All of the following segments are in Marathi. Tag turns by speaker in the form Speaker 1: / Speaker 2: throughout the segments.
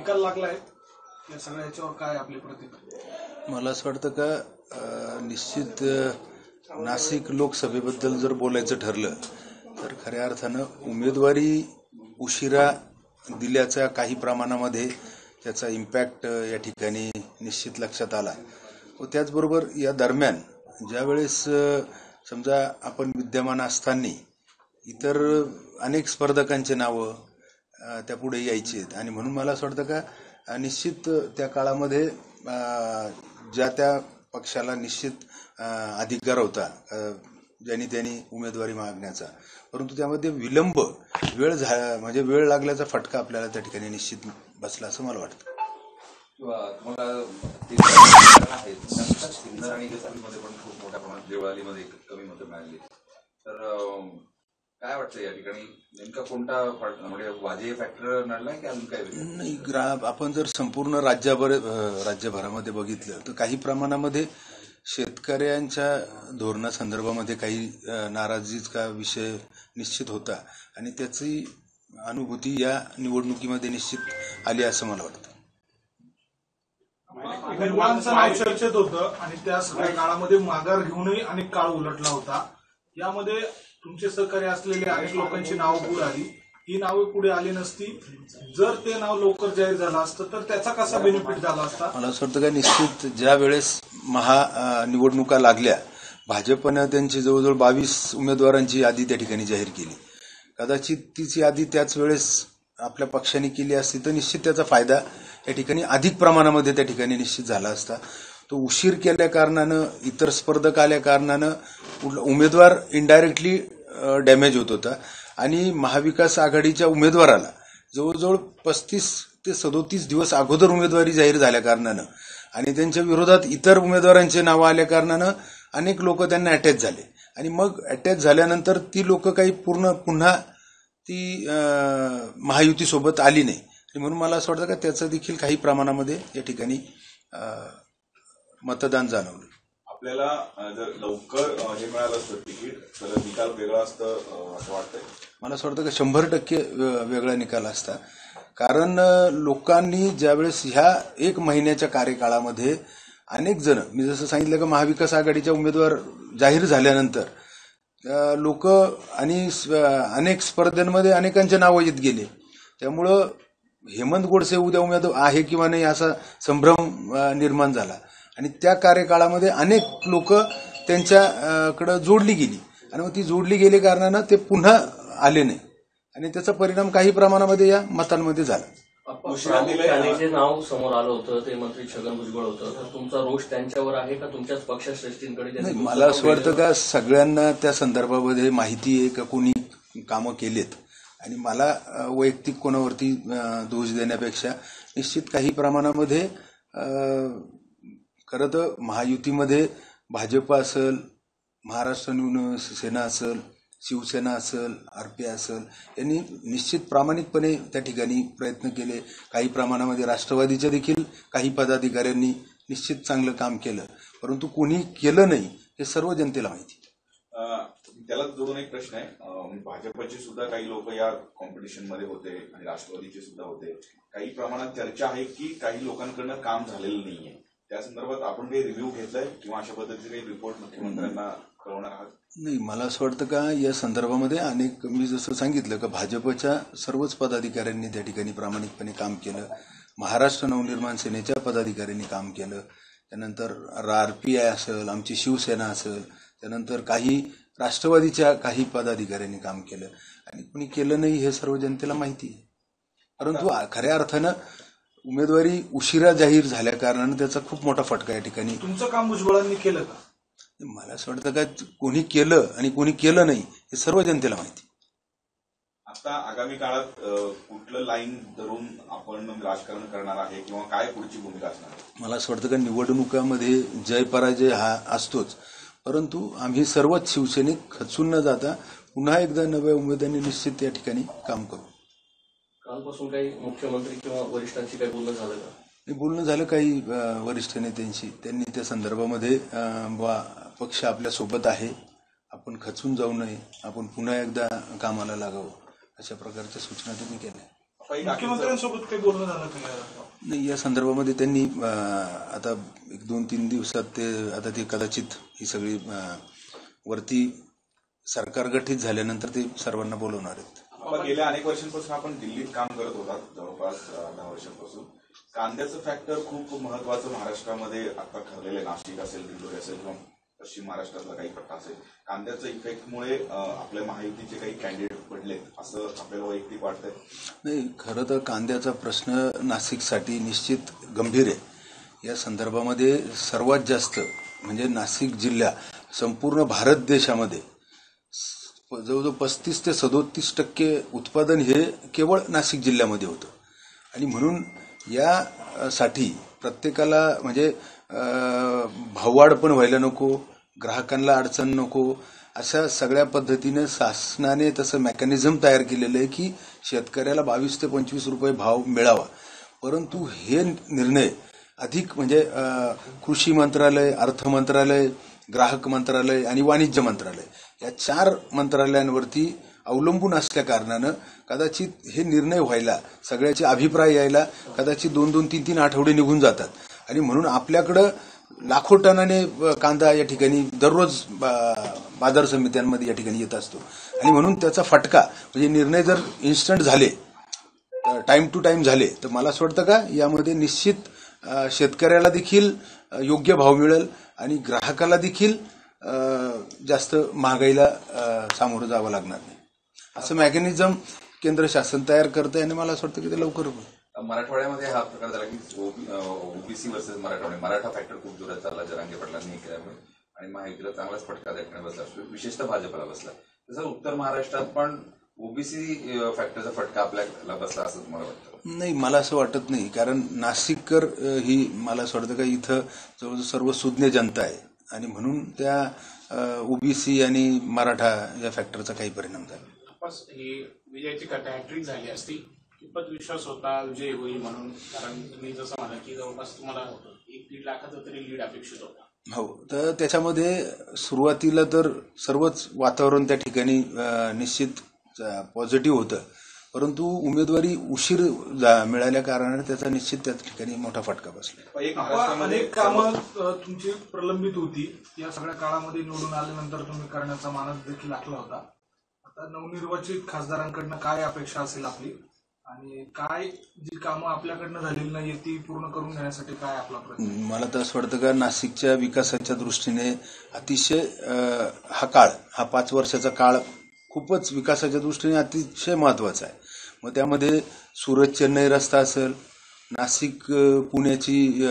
Speaker 1: निकाल लागलाय या सगळ्या ह्याच्यावर काय आपली प्रतिक्रिया?
Speaker 2: मला असं वाटतं का निश्चित नाशिक लोकसभेबद्दल जर बोलायचं ठरलं तर खऱ्या अर्थानं उमेदवारी उशिरा दिल्याच्या काही प्रमाणामध्ये त्याचा इम्पॅक्ट या ठिकाणी निश्चित लक्षात आला. व त्याचबरोबर या दरम्यान ज्यावेळेस समजा आपण विद्यमान असताना इतर अनेक स्पर्धकांचे नावं त्यापुढे यायची आणि म्हणून मला असं वाटतं का निश्चित त्या काळामध्ये ज्या त्या पक्षाला निश्चित अधिकार होता ज्यांनी त्यांनी उमेदवारी मागण्याचा, परंतु त्यामध्ये विलंब म्हणजे वेळ लागल्याचा फटका आपल्याला त्या ठिकाणी निश्चित बसला असं मला वाटतं.
Speaker 3: तुम्हाला सिन्नर आणि मध्ये पण खूप मोठ्या प्रमाणात देवळालीमध्ये कमी मतं मिळाली, तर काय वाटतं या ठिकाणी नेमका कोणता म्हणजे वाजे फॅक्टर नडलाय की अजून काय?
Speaker 2: नाही, आपण जर संपूर्ण राज्यभरामध्ये बघितलं तर काही प्रमाणामध्ये शेतकऱ्यांच्या धोरणासंदर्भामध्ये काही नाराजीचा विषय निश्चित होता आणि त्याची अनुभूती या निवडणुकीमध्ये निश्चित आली असं मला वाटतं.
Speaker 1: उमेदवारांचं नाव चर्चेत होतं आणि त्या सगळ्या काळामध्ये माघार घेऊनही अनेक काळ उलटला होता. यामध्ये तुमचे सहकार्य असलेले अनेक लोकांची नावं पुढे आली. ही नावे पुढे आली नसती, जर ते नाव लवकर जाहीर झालं असतं तर त्याचा कसा बेनिफिट झाला असता?
Speaker 2: मला असं वाटतं का निश्चित ज्या वेळेस निवडणुका लागल्या भाजपनं त्यांची जवळजवळ 22 उमेदवारांची यादी त्या ठिकाणी जाहीर केली. कदाचित तीच यादी त्याच वेळेस आपल्या पक्षाने केली असती तर निश्चित त्याचा फायदा या ठिकाणी अधिक प्रमाणामध्ये त्या ठिकाणी निश्चित झाला असता. तो उशीर केल्या कारणानं इतर स्पर्धक आल्या कारणानं उमेदवार इनडायरेक्टली डॅमेज होत होता आणि महाविकास आघाडीच्या उमेदवाराला जवळजवळ 35 ते 37 दिवस अगोदर उमेदवारी जाहीर झाल्या कारणानं आणि त्यांच्या विरोधात इतर उमेदवारांचे नावं आल्या कारणानं अनेक लोक त्यांना अटॅच झाले आणि मग अटॅच झाल्यानंतर ती लोक काही पुन्हा ती महायुतीसोबत आली नाही आणि म्हणून मला असं वाटतं का त्याचं देखील काही प्रमाणामध्ये या ठिकाणी मतदान जाणवलं.
Speaker 3: आपल्याला जर लवकर हे मिळालं असतं तिकीट तर निकाल वेगळा असतं असं वाटतंय?
Speaker 2: मला असं वाटतं की 100% वेगळा निकाल असता. कारण लोकांनी ज्यावेळेस ह्या 1 महिन्याच्या कार्यकाळामध्ये अनेक जण, मी जसं सांगितलं की महाविकास आघाडीच्या उमेदवार जाहीर झाल्यानंतर लोक आणि अनेक स्पर्धांमध्ये अनेकांचे नावं येत गेले. त्यामुळं हेमंत गोडसे उद्या उमेदवार आहे किंवा नाही असा संभ्रम निर्माण झाला आणि त्या कार्यकाळामध्ये अनेक लोक त्यांच्याकडे जोडली गेली आणि मग ती जोडली गेली कारणानं ते पुन्हा आले नाही आणि त्याचा परिणाम काही प्रमाणामध्ये या मतांमध्ये झाला.
Speaker 4: जे नाव समोर आलं होतं ते मंत्री छगन भुजबळ होतं, तर तुमचा रोष त्यांच्यावर आहे का तुमच्याच पक्षश्रेष्ठींकडे?
Speaker 2: नाही, मला असं वाटतं का सगळ्यांना त्या संदर्भामध्ये माहिती आहे का कोणी कामं केलेत आणि मला वैयक्तिक कोणावरती दोष देण्यापेक्षा निश्चित काही प्रमाणामध्ये खरं तर महायुतीमध्ये भाजप असेल, महाराष्ट्र सेना असेल, शिवसेना असेल, आरपी असेल, यांनी निश्चित प्रामाणिकपणे त्या ठिकाणी प्रयत्न केले. काही प्रमाणामध्ये राष्ट्रवादीच्या देखील काही पदाधिकाऱ्यांनी निश्चित चांगलं काम केलं, परंतु कोणी केलं नाही हे सर्व जनतेला माहिती.
Speaker 3: त्याला जोडून एक प्रश्न आहे, भाजपचे सुद्धा काही लोक या कॉम्पिटिशनमध्ये होते आणि राष्ट्रवादीचे सुद्धा होते. काही प्रमाणात चर्चा आहे की काही लोकांकडनं काम झालेलं नाहीये. त्या संदर्भात आपण काही रिव्ह्यू घेतलाय किंवा अशा पद्धतीचे काही रिपोर्ट मुख्यमंत्र्यांना कळवणार आहात?
Speaker 2: नाही, मला असं वाटतं का या संदर्भामध्ये अनेक, मी जसं सांगितलं का भाजपच्या सर्वच पदाधिकाऱ्यांनी त्या ठिकाणी प्रामाणिकपणे काम केलं. महाराष्ट्र नवनिर्माण सेनेच्या पदाधिकाऱ्यांनी काम केलं, त्यानंतर आरपीआय असेल, आमची शिवसेना असेल, त्यानंतर काही राष्ट्रवादीच्या काही पदाधिकाऱ्यांनी काम केलं आणि कोणी केलं नाही हे सर्व जनतेला माहिती आहे. परंतु खऱ्या अर्थानं उमेदवारी उशिरा जाहीर झाल्या कारणानं त्याचा खूप मोठा फटका या ठिकाणी.
Speaker 1: तुमचं काम भुजबळांनी केलं का?
Speaker 2: मला असं वाटतं का कोणी केलं आणि कोणी केलं नाही हे सर्व जनतेला माहिती.
Speaker 3: आता आगामी काळात कुठलं लाईन धरून आपण राजकारण करणार आहे किंवा काय पुढची भूमिका असणार?
Speaker 2: मला असं वाटतं का निवडणुकामध्ये जय पराजय हा असतोच, परंतु आम्ही सर्वच शिवसैनिक खचून न जाता पुन्हा एकदा नव्या उमेदवारांनी निश्चित या ठिकाणी काम करू.
Speaker 4: कालपासून काही मुख्यमंत्री किंवा वरिष्ठांशी काही बोलणं झालं का?
Speaker 2: बोलणं झालं काही वरिष्ठ नेत्यांशी. त्यांनी त्या संदर्भामध्ये पक्ष आपल्या सोबत आहे, आपण खचून जाऊ नये, आपण पुन्हा एकदा कामाला लागावं अशा प्रकारच्या सूचना त्यांनी केल्या.
Speaker 1: मुख्यमंत्र्यांसोबत काही बोलणं झालं का?
Speaker 2: नाही, या संदर्भामध्ये त्यांनी आता 1-2-3 दिवसात ते आता ते कदाचित ही सगळी वरती सरकार गठीत झाल्यानंतर ते सर्वांना बोलवणार आहेत.
Speaker 3: गेल्या अनेक वर्षांपासून आपण दिल्लीत काम करत होता, जवळपास 10 वर्षांपासून. कांद्याचं फॅक्टर खूप महत्वाचं महाराष्ट्रामध्ये आता ठरलेलं आहे. नाशिक असेल, दिंडोरी असेल किंवा पश्चिम महाराष्ट्रातला काही पट्टा असेल. कांद्याच्या इफेक्टमुळे आपल्या महायुतीचे काही कॅन्डिडेट पडलेत असं आपल्याला वैयक्तिक वाटतंय?
Speaker 2: नाही, खरं तर कांद्याचा प्रश्न नाशिकसाठी निश्चित गंभीर आहे. या संदर्भामध्ये सर्वात जास्त म्हणजे नाशिक जिल्हा संपूर्ण भारत देशामध्ये जवळजवळ 35 ते 37% उत्पादन हे केवळ नाशिक जिल्ह्यामध्ये होतं. आणि म्हणून यासाठी प्रत्येकाला म्हणजे भाववाढ पण व्हायला नको, ग्राहकांना अडचण नको, अशा सगळ्या पद्धतीने शासनाने तसं मेकॅनिझम तयार केलेलं आहे की शेतकऱ्याला 22 ते 25 रुपये भाव मिळावा. परंतु हे निर्णय अधिक म्हणजे कृषी मंत्रालय, अर्थ मंत्रालय, ग्राहक मंत्रालय आणि वाणिज्य मंत्रालय या 4 मंत्रालयांवरती अवलंबून असल्या कारणानं कदाचित हे निर्णय व्हायला, सगळ्याचे अभिप्राय यायला कदाचित 2-2, 3-3 आठवडे निघून जातात. आणि म्हणून आपल्याकडं लाखो टनाने कांदा या ठिकाणी दररोज बाजार समित्यांमध्ये या ठिकाणी येत असतो. आणि म्हणून त्याचा फटका म्हणजे निर्णय जर इन्स्टंट झाले, टाइम टू टाइम झाले, तर मला असं वाटतं का यामध्ये निश्चित शेतकऱ्याला देखील योग्य भाव मिळेल आणि ग्राहकाला देखील जास्त महागाईला सामोरं जावं लागणार नाही. असं मेकॅनिझम केंद्र शासन तयार करतंय आणि मला असं वाटतं की ते लवकर होईल.
Speaker 5: मराठवाड्यामध्ये हा प्रकार झाला की ओबीसी वर्सेस मराठा फॅक्टर खूप जोरात चालला जरांगे पाटलांनी केल्यामुळे आणि महायुतीला चांगलाच फटका देखण्यात बसला, विशेषतः भाजपला बसला. तसं उत्तर महाराष्ट्रात पण ओबीसी फॅक्टरचा फटका आपल्याला बसला असं मला वाटतं.
Speaker 2: नाही, मला असं वाटत नाही, कारण नाशिककर ही मला असं वाटतं का इथं जवळजवळ सर्व सुज्ञ जनता आहे आणि म्हणून त्या ओबीसी आणि मराठा या फॅक्टरचा काही परिणाम झाला.
Speaker 6: ही विजयाची कथा हॅट्रिक झाली असती, कितपत विश्वास होता विजय होईल म्हणून? कारण तुम्ही जसं म्हणा की जवळपास तुम्हाला 1-1.5 लाखाचा तरी लीड अपेक्षित होता.
Speaker 2: हो, तर त्याच्यामध्ये सुरुवातीला तर सर्वच वातावरण त्या ठिकाणी निश्चित पॉझिटिव्ह होतं, परंतु उमेदवारी उशीर मिळाल्या कारणाने त्याचा निश्चित त्या ठिकाणी मोठा फटका बसला.
Speaker 1: अनेक कामं तुमची प्रलंबित होती, या सगळ्या काळामध्ये निवडून आल्यानंतर तुम्ही करण्याचा मानस देखील आखला होता. आता नवनिर्वाचित खासदारांकडनं काय अपेक्षा असेल आपली आणि काय जी कामं आपल्याकडनं झालेली नाहीये ती पूर्ण करून घेण्यासाठी काय आपला प्रयत्न?
Speaker 2: मला तर असं वाटतं का नाशिकच्या विकासाच्या दृष्टीने अतिशय हा काळ, हा 5 वर्षाचा काळ खूपच विकासाच्या दृष्टीने अतिशय महत्वाचा आहे. मग त्यामध्ये सुरत चेन्नई रस्ता असेल, नाशिक पुण्याची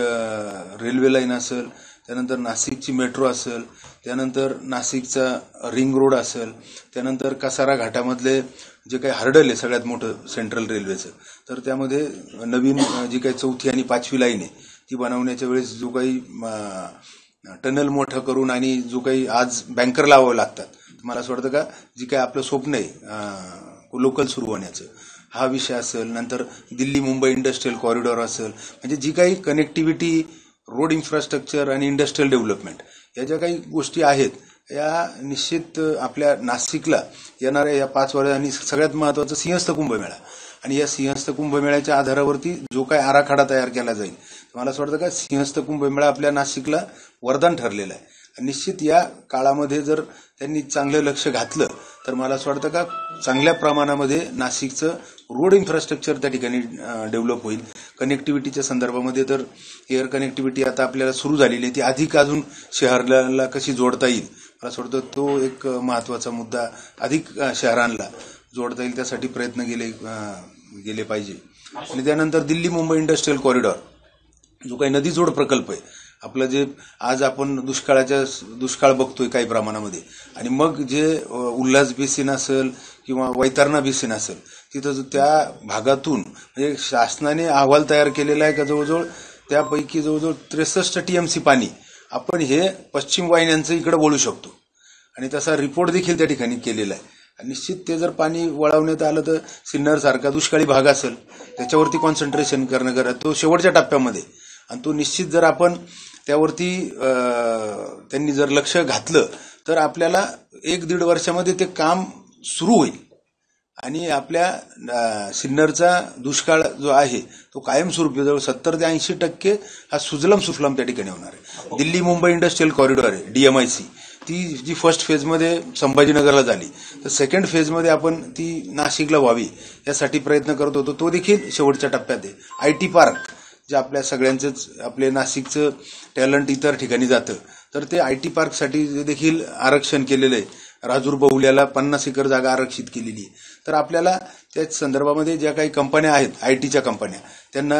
Speaker 2: रेल्वे लाईन असेल, त्यानंतर नाशिकची मेट्रो असेल, त्यानंतर नाशिकचा रिंग रोड असेल, त्यानंतर कसारा घाटामधले जे काही हर्डल आहे सगळ्यात मोठं सेंट्रल रेल्वेचं, तर त्यामध्ये नवीन जी काही 4थी आणि 5वी लाईन आहे ती बनवण्याच्या वेळेस जो काही टनल मोठं करून आणि जो काही आज बँकर लावावं लागतात, मला असं वाटतं का जी काही आपलं स्वप्न आहे लोकल सुरू होण्याचं, हा विषय असेल. नंतर दिल्ली मुंबई इंडस्ट्रियल कॉरिडॉर असेल, म्हणजे जी काही कनेक्टिव्हिटी, रोड इन्फ्रास्ट्रक्चर आणि इंडस्ट्रियल डेव्हलपमेंट या ज्या काही गोष्टी आहेत या निश्चित आपल्या नाशिकला येणाऱ्या या 5 वर्ष. आणि सगळ्यात महत्वाचं सिंहस्थ कुंभमेळा, आणि या सिंहस्थ कुंभमेळ्याच्या आधारावरती जो काही आराखडा तयार केला जाईल, मला असं वाटतं का सिंहस्थ कुंभमेळा आपल्या नाशिकला वरदान ठरलेलं आहे. निश्चित या काळामध्ये जर त्यांनी चांगलं लक्ष घातलं तर मला असं वाटतं का चांगल्या प्रमाणामध्ये नाशिकचं रोड इन्फ्रास्ट्रक्चर त्या ठिकाणी डेव्हलप होईल. कनेक्टिव्हिटीच्या संदर्भामध्ये तर एअर कनेक्टिव्हिटी आता आपल्याला सुरू झालेली आहे, ती अधिक अजून शहराला कशी जोडता येईल, मला असं वाटतं तो एक महत्वाचा मुद्दा, अधिक शहरांना जोडता येईल त्यासाठी प्रयत्न गेले पाहिजे. आणि त्यानंतर दिल्ली मुंबई इंडस्ट्रियल कॉरिडॉर जो काही नदी जोड प्रकल्प आहे आपलं, जे आज आपण दुष्काळ बघतोय काही प्रमाणामध्ये, आणि मग जे उल्हास बेसिन असेल किंवा वैतरणा बेसिन असेल, तिथं त्या भागातून म्हणजे शासनाने अहवाल तयार केलेला आहे का जवळजवळ त्यापैकी जवळजवळ 63 TMC पाणी आपण हे पश्चिम वाहिन्यांचं इकडे वळू शकतो, आणि तसा रिपोर्ट देखील त्या ठिकाणी केलेला आहे. निश्चित ते जर पाणी वळवण्यात आलं तर सिन्नर सारखा दुष्काळी भाग असेल त्याच्यावरती कॉन्सन्ट्रेशन करणं गरज, तो शेवटच्या टप्प्यामध्ये, आणि तो निश्चित जर आपण त्यावरती त्यांनी जर लक्ष घातलं तर आपल्याला 1-1.5 वर्षामध्ये ते काम सुरू होईल. आणि आपल्या सिन्नरचा दुष्काळ जो आहे तो कायमस्वरूपी जवळ 70 ते 80% हा सुजलम सुफलाम त्या ठिकाणी होणार आहे. दिल्ली मुंबई इंडस्ट्रियल कॉरिडॉर आहे DMIC, ती जी फर्स्ट फेजमध्ये संभाजीनगरला झाली, तर सेकंड फेजमध्ये आपण ती नाशिकला व्हावी यासाठी प्रयत्न करत होतो. तो देखील शेवटच्या टप्प्यात आहे. IT पार्क जे आपल्या सगळ्यांचंच आपले नाशिकचं टॅलेंट इतर ठिकाणी जातं, तर ते IT पार्कसाठी देखील आरक्षण केलेलं आहे. राजूर बहुल्याला 50 एकर जागा आरक्षित केलेली आहे. तर आपल्याला त्याच संदर्भामध्ये ज्या काही कंपन्या आहेत ITच्या कंपन्या, त्यांना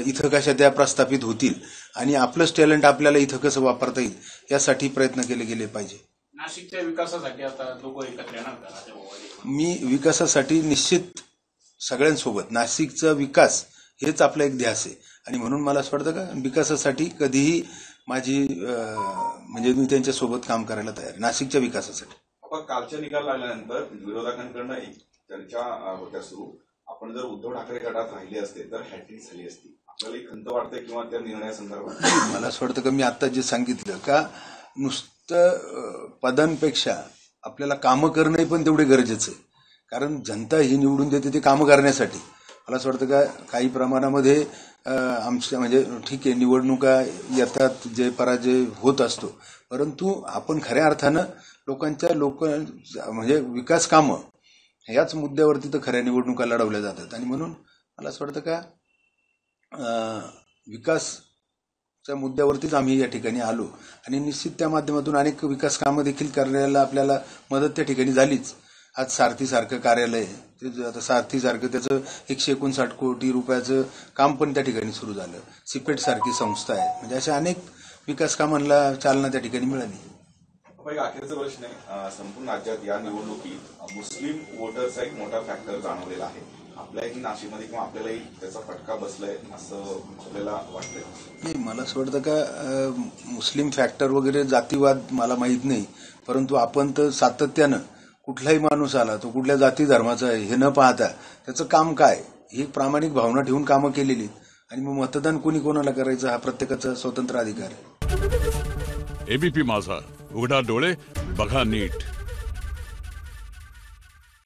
Speaker 2: इथं कशा त्या प्रस्थापित होतील आणि आपलंच टॅलेंट आपल्याला इथं कसं वापरता येईल यासाठी प्रयत्न केले गेले पाहिजे.
Speaker 6: नाशिकच्या विकासासाठी आता लोक एकत्र येणार का राजाभाऊ?
Speaker 2: मी विकासासाठी निश्चित सगळ्यांसोबत, नाशिकचा विकास हेच आपला एक ध्यास आहे आणि म्हणून मला असं वाटतं का विकासासाठी कधीही माझी म्हणजे मी त्यांच्यासोबत काम करायला तयार आहे नाशिकच्या विकासासाठी.
Speaker 3: आपण कालच्या निकाल लागल्यानंतर विरोधकांकडनं एक चर्चा होत्या सुरू, आपण जर उद्धव ठाकरे गटात राहिले असते तर हॅट्रिक झाली असती. आपल्याला एक खंत वाटते किंवा त्या निर्णयासंदर्भात?
Speaker 2: मला असं वाटतं का मी आता जे सांगितलं का नुसतं पदांपेक्षा आपल्याला कामं करणंही पण तेवढे गरजेचं आहे. कारण जनता ही निवडून देते ते कामं करण्यासाठी. मला असं वाटतं का काही प्रमाणामध्ये आमच्या म्हणजे ठीक आहे निवडणुका येतात, जय पराजय होत असतो, परंतु आपण खऱ्या अर्थानं म्हणजे विकास कामं ह्याच मुद्द्यावरती तर खऱ्या निवडणुका लढवल्या जातात. आणि म्हणून मला असं वाटतं का विकासच्या मुद्द्यावरतीच आम्ही या ठिकाणी आलो आणि निश्चित त्या माध्यमातून अनेक विकास कामं देखील करायला आपल्याला मदत त्या ठिकाणी झालीच. आज सारथीसारखं कार्यालय, ते आता सारथीसारखं त्याचं 159 कोटी रुपयाचं काम पण त्या ठिकाणी सुरू झालं. सिपेट सारखी संस्था आहे. म्हणजे अशा अनेक विकास कामांना चालना त्या ठिकाणी मिळाली.
Speaker 3: एक अखेरचा प्रश्न आहे, संपूर्ण राज्यात या निवडणुकीत मुस्लिम वोटर्सचा एक मोठा फॅक्टर जाणवलेला आहे. आपल्याही नाशिकमध्ये किंवा आपल्यालाही त्याचा फटका बसलाय असं आपल्याला वाटतंय?
Speaker 2: नाही, मला असं वाटतं का मुस्लिम फॅक्टर वगैरे जातीवाद मला माहीत नाही, परंतु आपण तर सातत्यानं कुठलाही माणूस आला तो कुठल्या जाती धर्माचा आहे हे न पाहता त्याचं काम काय ही प्रामाणिक भावना ठेवून कामं केलेली आणि मग मतदान कोणी कोणाला करायचं हा प्रत्येकाचा स्वतंत्र अधिकार आहे.
Speaker 7: ABP माझा, उघडा डोळे बघा नीट.